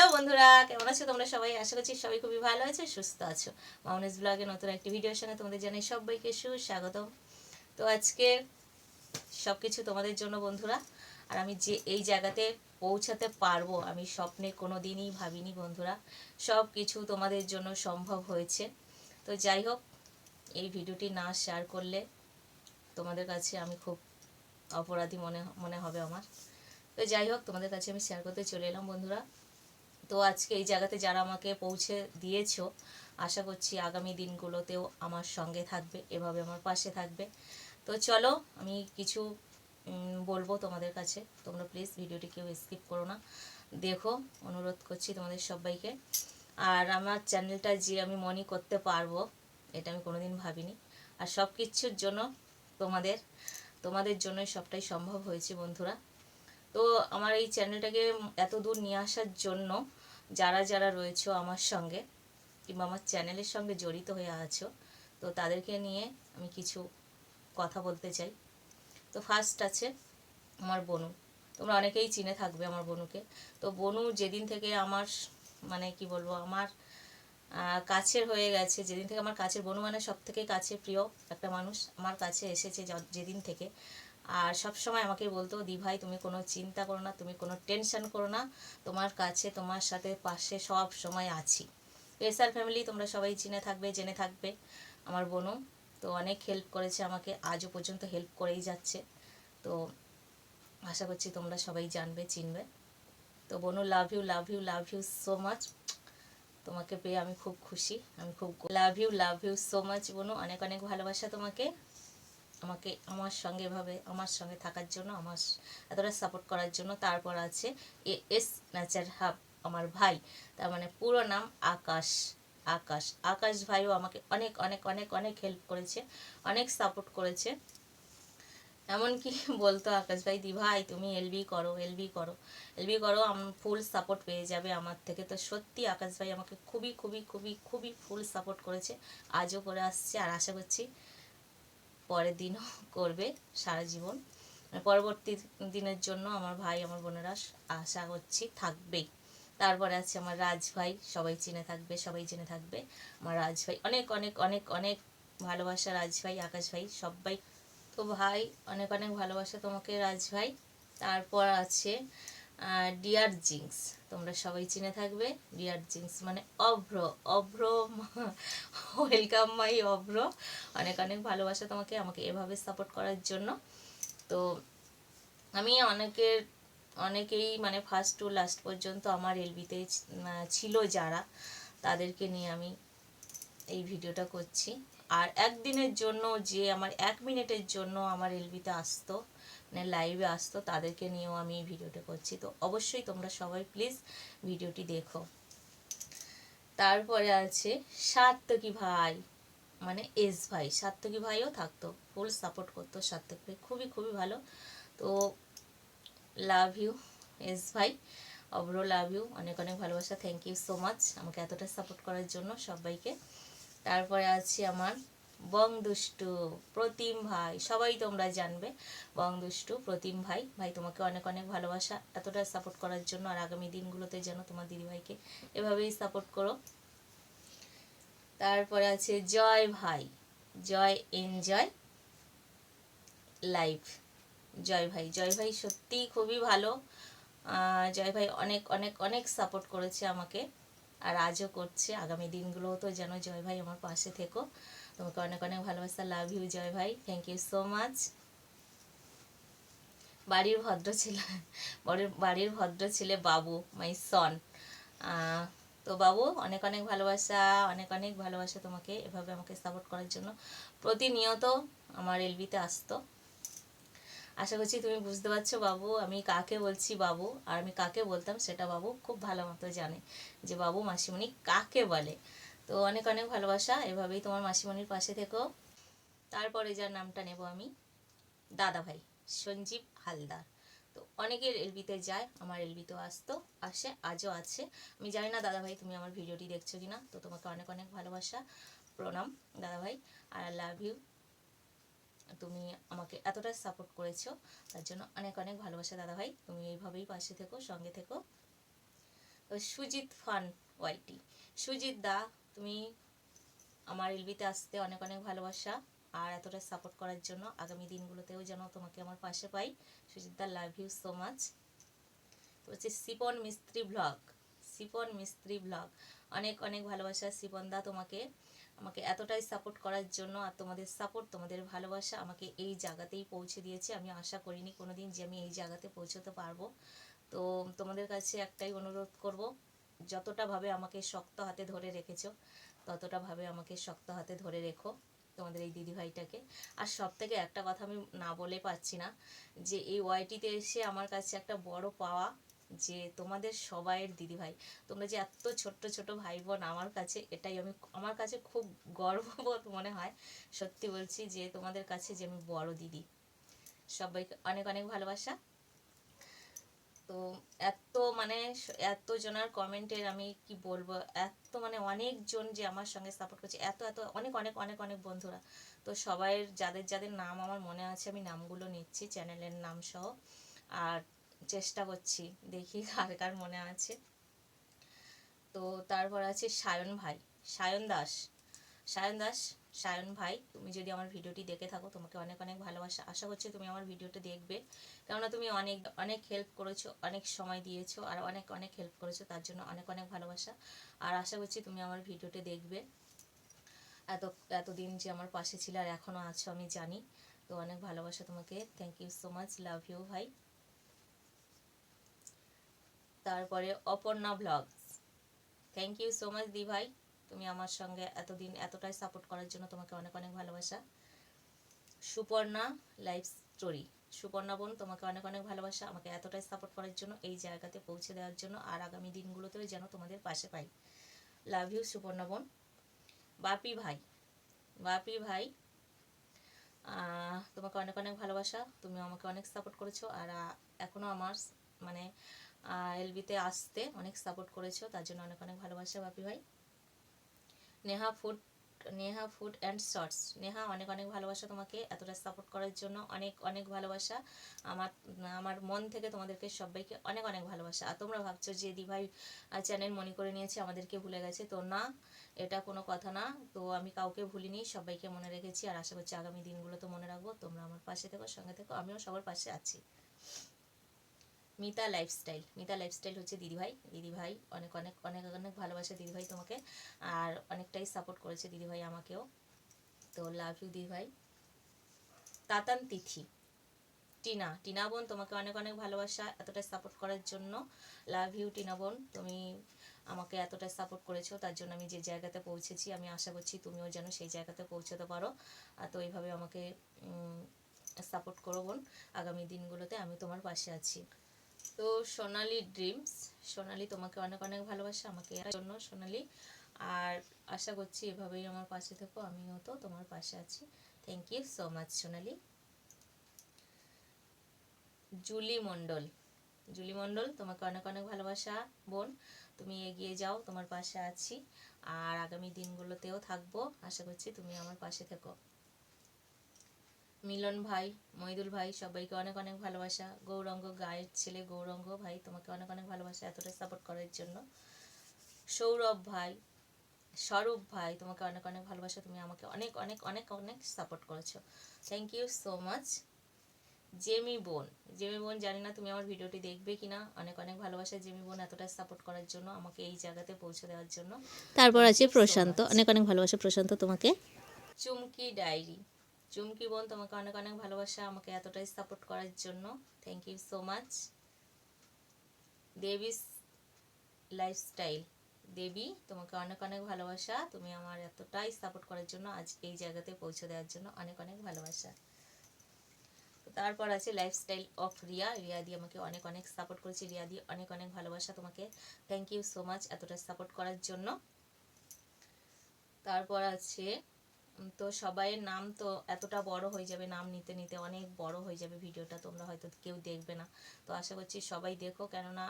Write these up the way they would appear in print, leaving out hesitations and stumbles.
Hello বন্ধুরা, কেমন আছো তোমরা সবাই? আশা করছি সবাই খুবই ভালো আছে, সুস্থ আছো। মাউনেস ব্লগে নতুন একটি ভিডিওর সঙ্গে তোমাদের জানাই সবাইকে সুস্বাগতম। তো আজকে সব কিছু তোমাদের জন্য বন্ধুরা। আর আমি যে এই জায়গাতে পৌঁছাতে পারবো আমি স্বপ্নে কোনো দিনই ভাবিনি বন্ধুরা। সব কিছু তোমাদের জন্য সম্ভব হয়েছে। তো যাই হোক, এই ভিডিওটি না শেয়ার করলে তোমাদের কাছে আমি খুব অপরাধী মনে মনে হবে আমার। তো যাই হোক, তোমাদের কাছে আমি শেয়ার করতে চলে এলাম বন্ধুরা। তো আজকে এই জায়গাতে যারা আমাকে পৌঁছে দিয়েছো, আশা করছি আগামী দিনগুলোতেও আমার সঙ্গে থাকবে, এভাবে আমার পাশে থাকবে। তো চলো, আমি কিছু বলবো তোমাদের কাছে। তোমরা প্লিজ ভিডিওটি কেউ স্কিপ করো না, দেখো, অনুরোধ করছি তোমাদের সবাইকে। আর আমার চ্যানেলটা যে আমি মনি করতে পারবো, এটা আমি কোনোদিন ভাবিনি। আর সব কিছুর জন্য তোমাদের তোমাদের জন্যই সবটাই সম্ভব হয়েছে বন্ধুরা। তো আমার এই চ্যানেলটাকে এত দূর নিয়ে আসার জন্য যারা যারা রয়েছো আমার সঙ্গে, কিংবা আমার চ্যানেলের সঙ্গে জড়িত হয়ে আছো, তো তাদেরকে নিয়ে আমি কিছু কথা বলতে চাই। তো ফার্স্ট আছে আমার বনু। তোমরা অনেকেই চিনে থাকবে আমার বনুকে। তো বনু যেদিন থেকে আমার মানে কি বলবো, আমার কাছের হয়ে গেছে, যেদিন থেকে আমার কাছের, বনু মানে সব থেকে কাছে প্রিয় একটা মানুষ আমার কাছে এসেছে যেদিন থেকে। আর সব সময় আমাকে বলতো, দি ভাই তুমি কোনো চিন্তা করো না, তুমি কোনো টেনশন করো না, তোমার কাছে তোমার সাথে পাশে সব সময় আছি। এসআর ফ্যামিলি তোমরা সবাই চিনে থাকবে, জেনে থাকবে আমার বোনও। তো অনেক হেল্প করেছে আমাকে, আজও পর্যন্ত হেল্প করেই যাচ্ছে। তো আশা করছি তোমরা সবাই জানবে, চিনবে। তো বোনু, love you, love you, love you so much. তোমাকে পেয়ে আমি খুব খুশি, আমি খুব লাভ ইউ সো মাচ বোনু। অনেক অনেক ভালোবাসা তোমাকে, আমাকে আমার সঙ্গে এভাবে আমার সঙ্গে থাকার জন্য, আমার এতটা সাপোর্ট করার জন্য। তারপর আছে এস নেচার হাব, আমার ভাই, তার মানে পুরো নাম আকাশ। আকাশ আকাশ ভাইও আমাকে অনেক অনেক অনেক অনেক হেল্প করেছে, অনেক সাপোর্ট করেছে। এমনকি বলতো আকাশ ভাই, দি ভাই তুমি এলবি করো, এলবি করো, এলবি করো, ফুল সাপোর্ট পেয়ে যাবে আমার থেকে। তো সত্যি আকাশ ভাই আমাকে খুবই খুবই খুবই খুবই ফুল সাপোর্ট করেছে, আজও করে আসছে। আর আশা করছি পরের দিনও করবে সারা জীবন। পরবর্তী দিনের জন্য আমার ভাই আমার বোনেরা আশা করছি থাকবেই। তারপরে আছে আমার রাজ ভাই, সবাই চিনে থাকবে, সবাই জেনে থাকবে আমার রাজ ভাই। অনেক অনেক অনেক অনেক ভালোবাসা রাজ ভাই, আকাশ ভাই, সবাই। তো ভাই অনেক অনেক ভালোবাসা তোমাকে রাজ ভাই। তারপর আছে ডিয়ার জিংস, তোমরা সবাই চিনে থাকবে। ডিয়ার জিংস মানে অভ্র, অভ্র ওয়েলকাম মাই অভ্র। অনেক অনেক ভালোবাসা তোমাকে, আমাকে এভাবে সাপোর্ট করার জন্য। তো আমি অনেকেই মানে ফার্স্ট টু লাস্ট পর্যন্ত আমার এলবিতে ছিল যারা, তাদেরকে নিয়ে আমি এই ভিডিওটা করছি। আর একদিনের জন্য যে আমার 1 মিনিটের জন্য আমার এলবিতে আসতো, মানে লাইভে আসতো, তাদেরকে নিয়েও আমি এই ভিডিওটা করছি। তো অবশ্যই তোমরা সবাই প্লিজ ভিডিওটি দেখো। তারপরে আছে সাত্তকী ভাই, মানে এস ভাই, সাত্তকী ভাইও থাকতো, ফুল সাপোর্ট করতো সাত্তকী ভাই, খুবই খুবই ভালো। তো লাভ ইউ এস ভাই, অব্রো লাভ ইউ, অনেক অনেক ভালোবাসা, থ্যাংক ইউ সো মাচ আমাকে এতটা সাপোর্ট করার জন্য সবাইকে। তারপরে আছে আমার বং দুষ্টু প্রতিম ভাই, সবাই তোমরা জানবে বং দুষ্টু প্রতিম ভাই। ভাই তোমাকে অনেক অনেক ভালোবাসা এতটা সাপোর্ট করার জন্য। আর আগামী দিনগুলোতে যেন তোমার দিদিভাইকে এভাবেই সাপোর্ট করো। তারপরে আছে জয় ভাই, জয় এনজয় লাইফ, জয় ভাই। জয় ভাই সত্যিই খুবই ভালো। জয় ভাই অনেক অনেক অনেক সাপোর্ট করেছে আমাকে, আর আজও করছে, আগামী দিনগুলোও তো যেন জয় ভাই আমার পাশে থেকো। তোমাকে অনেক অনেক ভালোবাসা, লাভ ইউ জয় ভাই, থ্যাংক ইউ সো মাচ। বাড়ির ভদ্র ছেলে, বাড়ির ভদ্র ছেলে বাবু, মাই সন। তো বাবু অনেক অনেক ভালোবাসা, অনেক অনেক ভালোবাসা তোমাকে এভাবে আমাকে সাপোর্ট করার জন্য। প্রতিনিয়ত আমার এলবিতে আসতো। আশা করছি তুমি বুঝতে পারছো বাবু আমি কাকে বলছি বাবু, আর আমি কাকে বলতাম সেটা বাবু খুব ভালো মতো জানে, যে বাবু মাসিমণি কাকে বলে। তো অনেক অনেক ভালোবাসা, এভাবেই তোমার মাসিমণির পাশে থেকো। তারপরে যার নামটা নেব আমি, দাদা ভাই সঞ্জীব হালদার। তো অনেকের এলবিতে যায়, আমার এলবিতেও আসতো, আসে, আজও আছে। আমি জানি না দাদা ভাই তুমি আমার ভিডিওটি দেখছো কিনা। তো তোমাকে অনেক অনেক ভালোবাসা, প্রণাম দাদা ভাই, আর লাভ ইউ। তুমি আমাকে এতটা সাপোর্ট করেছো, তার জন্য অনেক অনেক ভালোবাসা দাদা ভাই। তুমি এইভাবেই পাশে থেকো, সঙ্গে থেকো। সুজিত ফান ওয়াইটি, সুজিত দা তুমি আমার এলবিতে আসতে অনেক অনেক ভালোবাসা আর এতটা সাপোর্ট করার জন্য। আগামী দিনগুলোতেও যেন তোমাকে আমার পাশে পাই। সুজিত দা, লাভ ইউ সো মাচ। তো হচ্ছে সিপন মিস্ত্রি ব্লগ, সিপন মিস্ত্রি ব্লগ, অনেক অনেক ভালোবাসা সিপন দা তোমাকে, আমাকে এতটাই সাপোর্ট করার জন্য। আর তোমাদের সাপোর্ট, তোমাদের ভালোবাসা আমাকে এই জায়গাতেই পৌঁছে দিয়েছে। আমি আশা করিনি কোনোদিন যে আমি এই জায়গাতে পৌঁছতে পারবো। তো তোমাদের কাছে একটাই অনুরোধ করব, যতটা ভাবে আমাকে শক্ত হাতে ধরে রেখেছো ততটা ভাবে আমাকে শক্ত হাতে ধরে রেখো তোমাদের এই দিদিভাইটাকে। আর সব থেকে একটা কথা আমি না বলে পারছি না, যে এই ওয়াইটিতে এসে আমার কাছে একটা বড় পাওয়া, যে তোমাদের সবাইয়ের দিদিভাই, তোমরা যে এত ছোট্ট ছোট ভাই বোন আমার কাছে, এটাই আমার কাছে খুব গর্ববোধ মনে হয়। সত্যি বলছি যে তোমাদের কাছে যে আমি বড় দিদি। সবাইকে অনেক অনেক ভালোবাসা। তো এত মানে এত জনের কমেন্টের আমি কি বলবো, এত মানে অনেকজন যে আমার সঙ্গে সাপোর্ট করছে, এত এত অনেক অনেক অনেক অনেক বন্ধুরা। তো সবাইয়ের যাদের যাদের নাম আমার মনে আছে আমি নামগুলো নিচ্ছি, চ্যানেলের নাম সহ। আর চেষ্টা করছি, দেখি কার কার মনে আছে। তো তারপর আছে সায়ন ভাই, সায়ন দাস, সায়ন দাস, সায়ন ভাই তুমি যদি আমার ভিডিওটি দেখে থাকো তোমাকে অনেক অনেক ভালোবাসা। আশা করছি তুমি আমার ভিডিওটা দেখবে, কেননা তুমি অনেক অনেক হেল্প করেছো, অনেক সময় দিয়েছো আর অনেক অনেক হেল্প করেছো, তার জন্য অনেক অনেক ভালোবাসা। আর আশা করছি তুমি আমার ভিডিওটা দেখবে। এতদিন যে আমার পাশে ছিল আর এখনও আছো আমি জানি। তো অনেক ভালোবাসা তোমাকে, thank you so much, love you ভাই। তারপরে Aparna blogs, thank you so much দি ভাই, তুমি আমার সঙ্গে এতদিন এতটাই সাপোর্ট করার জন্য তোমাকে অনেক অনেক ভালোবাসা। সুপর্ণা লাইফ স্টোরি, সুপর্ণা বোন তোমাকে অনেক অনেক ভালোবাসা, আমাকে এতটাই সাপোর্ট করার জন্য, এই জায়গাতে পৌঁছে দেওয়ার জন্য, আর আগামী দিনগুলোতেও যেন তোমাদের পাশে পাই। লাভ ইউ সুপর্ণা বোন। বাপি ভাই, বাপি ভাই তোমাকে অনেক অনেক ভালোবাসা, তুমি আমাকে অনেক সাপোর্ট করেছো আর এখনও আমার মানে এলবিতে আসতে অনেক সাপোর্ট করেছো, তার জন্য অনেক অনেক ভালোবাসা বাপি ভাই। Neha food, Neha food and shorts, Neha অনেক অনেক ভালোবাসা তোমাকে, এতটা সাপোর্ট করার জন্য অনেক অনেক ভালোবাসা। আমার আমার মন থেকে তোমাদেরকে সবাইকে অনেক অনেক ভালোবাসা। আর তোমরা ভাবছো যে দিভাই চ্যানেল মনে করে নিয়েছে, আমাদেরকে ভুলে গেছে, তো না, এটা কোনো কথা না। তো আমি কাউকে ভুলিনি, সবাইকে মনে রেখেছি আর আশা করছি আগামী দিনগুলো তো মনে রাখবো। তোমরা আমার পাশে থেকো, সঙ্গে থেকো, আমিও সবার পাশে আছি। মিতা লাইফস্টাইল, মিতা লাইফস্টাইল হচ্ছে দিদিভাই, দিদিভাই অনেক অনেক অনেক অনেক ভালোবাসা দিদিভাই তোমাকে, আর অনেকটাই সাপোর্ট করেছে দিদিভাই আমাকেও। তো লাভ ইউ দিদিভাই। তাতান তিথি, টিনা, টিনা বোন তোমাকে অনেক অনেক ভালোবাসা এতটা সাপোর্ট করার জন্য। লাভ ইউ টিনা বোন, তুমি আমাকে এতটা সাপোর্ট করেছো, তার জন্য আমি যে জায়গাতে পৌঁছেছি, আমি আশা করছি তুমিও যেন সেই জায়গাতে পৌঁছতে পারো। তো এইভাবে আমাকে সাপোর্ট করো বোন, আগামী দিনগুলোতে আমি তোমার পাশে আছি। তো সোনালি ড্রিমস, সোনালি তোমাকে অনেক অনেক ভালোবাসা আমাকে এর জন্য সোনালি, আর আশা করছি এভাবেই আমার পাশে থেকো, আমিও তো তোমার পাশে আছি। Thank you so much Sonali. Juli Mondal, Juli Mondal তোমাকে অনেক অনেক ভালোবাসা বোন, তুমি এগিয়ে যাও, তোমার পাশে আছি আর আগামী দিনগুলোতেও থাকবো, আশা করছি তুমি আমার পাশে থেকো। মিলন ভাই, মহিদুল ভাই সবাইকে অনেক অনেক ভালোবাসা। গৌরঙ্গ, গায়ের ছেলে গৌরঙ্গ ভাই তোমাকে অনেক অনেক ভালোবাসা এতটা সাপোর্ট করার জন্য। সৌরভ ভাই, স্বরূপ ভাই তোমাকে অনেক অনেক ভালোবাসা, তুমি আমাকে অনেক অনেক অনেক অনেক সাপোর্ট করেছো, thank you so much. Jamie বোন, জেমি বোন জানি না তুমি আমার ভিডিওটি দেখবে কিনা, অনেক অনেক ভালোবাসা জেমি বোন এতটা সাপোর্ট করার জন্য, আমাকে এই জায়গাতে পৌঁছে দেওয়ার জন্য। তারপর আছে প্রশান্ত, অনেক অনেক ভালোবাসা প্রশান্ত তোমাকে। চুমকি ডায়েরি, চুমকি বোন তোমাকে অনেক অনেক ভালোবাসা আমাকে এতটাই সাপোর্ট করার জন্য, thank you so much. Debi's lifestyle, Debi তোমাকে অনেক অনেক ভালোবাসা, তুমি আমার এতটাই সাপোর্ট করার জন্য, আজ এই জায়গাতে পৌঁছে দেওয়ার জন্য অনেক অনেক ভালোবাসা। তারপর আছে লাইফস্টাইল অফ রিয়া, রিয়া দি আমাকে অনেক অনেক সাপোর্ট করেছে, রিয়া দি অনেক অনেক ভালোবাসা তোমাকে, থ্যাংক ইউ সো মাচ এতটা সাপোর্ট করার জন্য। তারপর আছে তো সবাইয়ের নাম তো এতটা বড় হয়ে যাবে, নাম নিতে নিতে অনেক বড় হয়ে যাবে ভিডিওটা, তোমরা হয়তো কেউ দেখবে না। তো আশা করছি সবাই দেখো, কেননা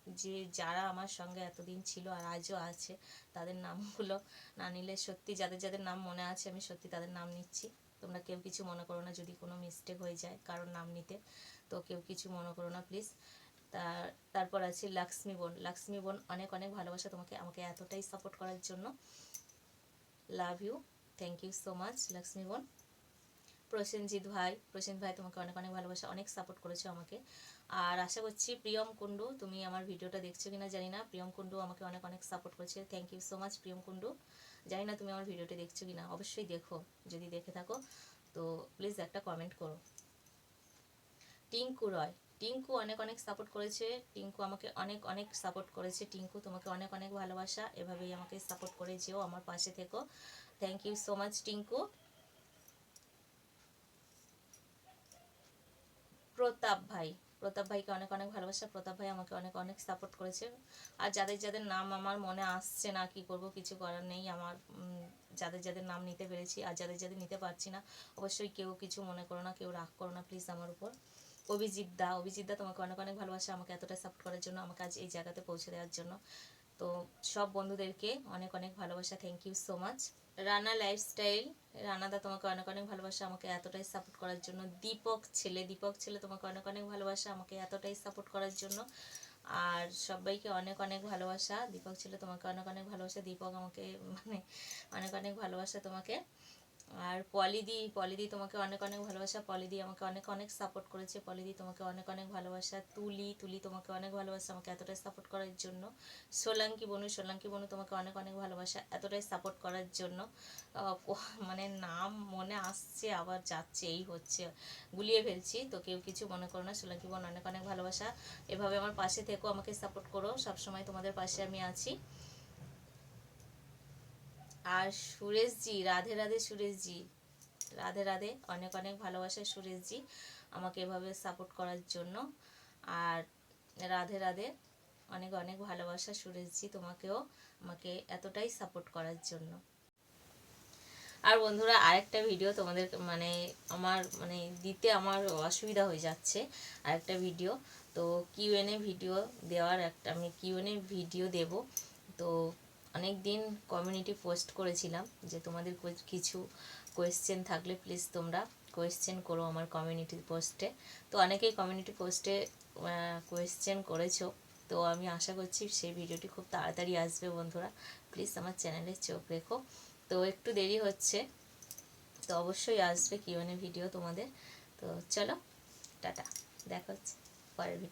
যে যারা আমার সঙ্গে এতদিন ছিল আর আজও আছে, তাদের নামগুলো না নিলে সত্যি, যাদের যাদের নাম মনে আছে আমি সত্যি তাদের নাম নিচ্ছি। তোমরা কেউ কিছু মনে করো না যদি কোনো মিস্টেক হয়ে যায় কারোর নাম নিতে, তো কেউ কিছু মনে করো না প্লিজ। তারপর আছে লক্ষ্মী বোন। লক্ষ্মী বোন অনেক অনেক ভালোবাসা তোমাকে, আমাকে এতটাই সাপোর্ট করার জন্য। Love you, thank you so much Lakshmi বোন। প্রসেনজিৎ ভাই, প্রসেনজিৎ ভাই তোমাকে অনেক অনেক ভালোবাসা, অনেক সাপোর্ট করেছো আমাকে। আর আশা করছি প্রিয়ম কুণ্ডু, তুমি আমার ভিডিওটা দেখছো কিনা জানি না, প্রিয়ম কুণ্ডু আমাকে অনেক অনেক সাপোর্ট করেছে, thank you so much Priyam Kundu. জানি না তুমি আমার ভিডিওটা দেখছো কিনা, অবশ্যই দেখো, যদি দেখে থাকো তো প্লিজ একটা কমেন্ট করো। টিঙ্কু রয়, টিঙ্কু অনেক অনেক সাপোর্ট করেছে, টিঙ্কু আমাকে অনেক অনেক সাপোর্ট করেছে। টিঙ্কু তোমাকে অনেক অনেক ভালোবাসা, এভাবেই আমাকে সাপোর্ট করে যেও, আমার পাশে থেকো, thank you so much Tinku. Pratap ভাই, প্রতাপ ভাইকে অনেক অনেক ভালোবাসা, প্রতাপ ভাই আমাকে অনেক অনেক সাপোর্ট করেছে। আর যাদের যাদের নাম আমার মনে আসছে না, কি করব, কিছু করার নেই, আমার যাদের যাদের নাম নিতে পেরেছি, আর যাদের যাদের নিতে পারছি না অবশ্যই কেউ কিছু মনে করো না, কেউ রাগ করো না প্লিজ আমার উপর। অভিজিৎ দা, অভিজিৎ দা তোমাকে অনেক অনেক ভালোবাসা, আমাকে এতটা সাপোর্ট করার জন্য, আমাকে আজ এই জায়গাতে পৌঁছে দেওয়ার জন্য। তো সব বন্ধুদেরকে অনেক অনেক ভালোবাসা, thank you so much. Rana lifestyle, রানাদা তোমাকে অনেক অনেক ভালোবাসা, আমাকে এতটাই সাপোর্ট করার জন্য। দীপক ছেলে, দীপক ছেলে তোমাকে অনেক অনেক ভালোবাসা, আমাকে এতটাই সাপোর্ট করার জন্য। আর সবাইকে অনেক অনেক ভালোবাসা। দীপক ছেলে তোমাকে অনেক অনেক ভালোবাসা, দীপক আমাকে মানে অনেক অনেক ভালোবাসা তোমাকে। আর পলিদি, পলিদি তোমাকে অনেক অনেক ভালোবাসা, পলিদি আমাকে অনেক অনেক সাপোর্ট করেছে, পলিদি তোমাকে অনেক অনেক ভালোবাসা। তুলি, তুলি তোমাকে অনেক ভালোবাসা, আমাকে এতটাই সাপোর্ট করার জন্য। সোলাঙ্কি বনু, সোলাঙ্কি বনু তোমাকে অনেক অনেক ভালোবাসা, এতটাই সাপোর্ট করার জন্য। মানে নাম মনে আসছে আবার যাচ্ছে, এই হচ্ছে, গুলিয়ে ফেলছি, তো কেউ কিছু মনে করো না। সোলাঙ্কি বোন অনেক অনেক ভালোবাসা, এভাবে আমার পাশে থেকো, আমাকে সাপোর্ট করো, সবসময় তোমাদের পাশে আমি আছি। আর সুরেশজি, রাধে রাধে সুরেশজি, রাধে রাধে, অনেক অনেক ভালোবাসা সুরেশজি, আমাকে এভাবে সাপোর্ট করার জন্য। আর রাধে রাধে, অনেক অনেক ভালোবাসা সুরেশজি তোমাকেও, আমাকে এতটাই সাপোর্ট করার জন্য। আর বন্ধুরা আরেকটা ভিডিও তোমাদের মানে আমার মানে দিতে আমার অসুবিধা হয়ে যাচ্ছে, আরেকটা ভিডিও, তো কিউএনএ ভিডিও দেওয়ার একটা, আমি কিউএনএ ভিডিও দেব। তো অনেক দিন কমিউনিটি পোস্ট করেছিলাম যে তোমাদের কিছু কোয়েশ্চেন থাকলে প্লিজ তোমরা কোয়েশ্চেন করো আমার কমিউনিটি পোস্টে। তো অনেকেই কমিউনিটি পোস্টে কোয়েশ্চেন করেছো, তো আমি আশা করছি সেই ভিডিওটি খুব তাড়াতাড়ি আসবে বন্ধুরা, প্লিজ আমার চ্যানেলে চোখ রেখো। তো একটু দেরি হচ্ছে, তো অবশ্যই আসবে কিউএনএ ভিডিও তোমাদের। তো চলো টাটা, দেখা হচ্ছে পরের ভিডিও।